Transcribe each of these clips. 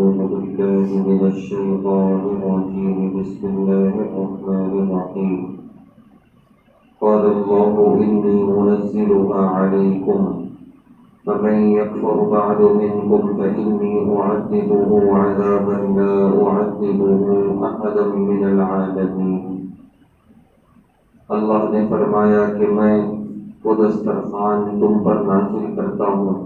أعوذ بالله من الشيطان الرجيم بسم الله الرحمن الرحيم قال الله إني منزلها عليكم فمن يكفر بعد منكم فإني أعذبه عذابا لا أعذبه أحدا من العالمين۔ اللہ نے فرمایا کہ میں وہ دسترخوان تم پر نازل کرتا ہوں،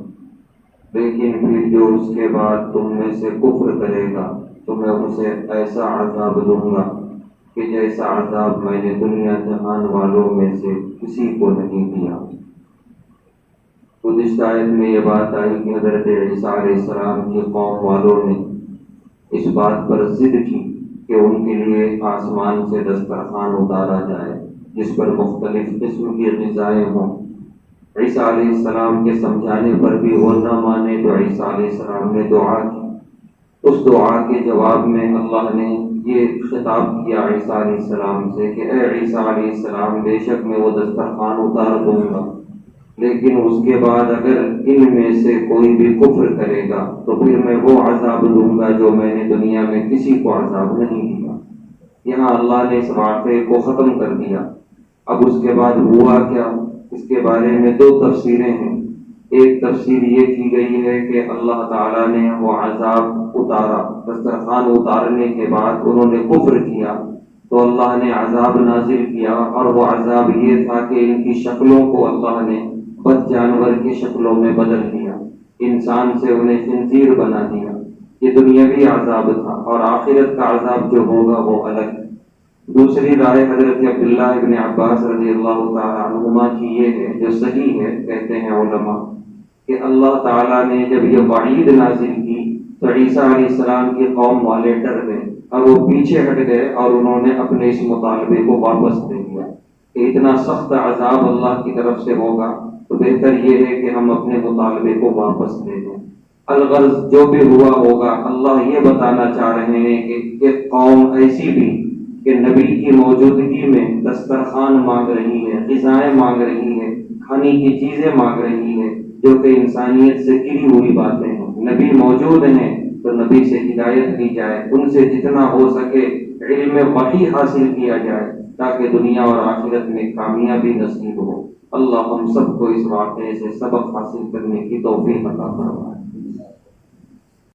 لیکن پھر جو اس کے بعد تم میں سے کفر کرے گا تو میں اسے ایسا عذاب دوں گا کہ جیسا عذاب میں نے دنیا جہان والوں میں سے کسی کو نہیں دیا۔ گزشتہ آیت میں یہ بات آئی کہ حضرت عیسیٰ علیہ السلام کی قوم والوں نے اس بات پر ضد کی کہ ان کے لیے آسمان سے دسترخوان اتارا جائے جس پر مختلف قسم کی غذائیں ہوں۔ عیسیٰ علیہ السلام کے سمجھانے پر بھی وہ نہ مانے تو عیسیٰ علیہ السلام نے دعا کی۔ اس دعا کے جواب میں اللہ نے یہ خطاب کیا عیسیٰ علیہ السلام سے کہ اے عیسیٰ علیہ السلام، بے شک میں وہ دسترخوان اتار دوں گا، لیکن اس کے بعد اگر ان میں سے کوئی بھی کفر کرے گا تو پھر میں وہ عذاب دوں گا جو میں نے دنیا میں کسی کو عذاب نہیں دیا۔ یہاں اللہ نے اس واقعے کو ختم کر دیا۔ اب اس کے بعد ہوا کیا، اس کے بارے میں دو تفسیریں ہیں۔ ایک تفسیر یہ کی گئی ہے کہ اللہ تعالیٰ نے وہ عذاب اتارا، دسترخوان اتارنے کے بعد انہوں نے کفر کیا تو اللہ نے عذاب نازل کیا، اور وہ عذاب یہ تھا کہ ان کی شکلوں کو اللہ نے بد جانور کی شکلوں میں بدل دیا، انسان سے انہیں خنزیر بنا دیا۔ یہ دنیاوی عذاب تھا، اور آخرت کا عذاب جو ہوگا وہ الگ ہے۔ دوسری رائے حضرت عبداللہ ابن عباس رضی اللہ تعالیٰ عنہما کی یہ ہے جو صحیح ہے، کہتے ہیں علماء کہ اللہ تعالیٰ نے جب یہ وعید نازل کی تو عیسیٰ علیہ السلام کی قوم والے ڈر گئے اور وہ پیچھے ہٹ گئے اور انہوں نے اپنے اس مطالبے کو واپس دے دیا کہ اتنا سخت عذاب اللہ کی طرف سے ہوگا تو بہتر یہ ہے کہ ہم اپنے مطالبے کو واپس دے دیں۔ الغرض جو بھی ہوا ہوگا، اللہ یہ بتانا چاہ رہے ہیں کہ ایک قوم ایسی بھی کہ نبی کی موجودگی میں دسترخوان مانگ رہی ہے، غذائیں مانگ رہی ہے، کھانے کی چیزیں مانگ رہی ہے، جو کہ انسانیت سے گری ہوئی باتیں ہیں۔ نبی موجود ہیں تو نبی سے ہدایت لی جائے، ان سے جتنا ہو سکے علم وحی حاصل کیا جائے تاکہ دنیا اور آخرت میں کامیابی نصیب ہو۔ اللہ ہم سب کو اس واقعے سے سبق حاصل کرنے کی توفیق عطا فرمائے۔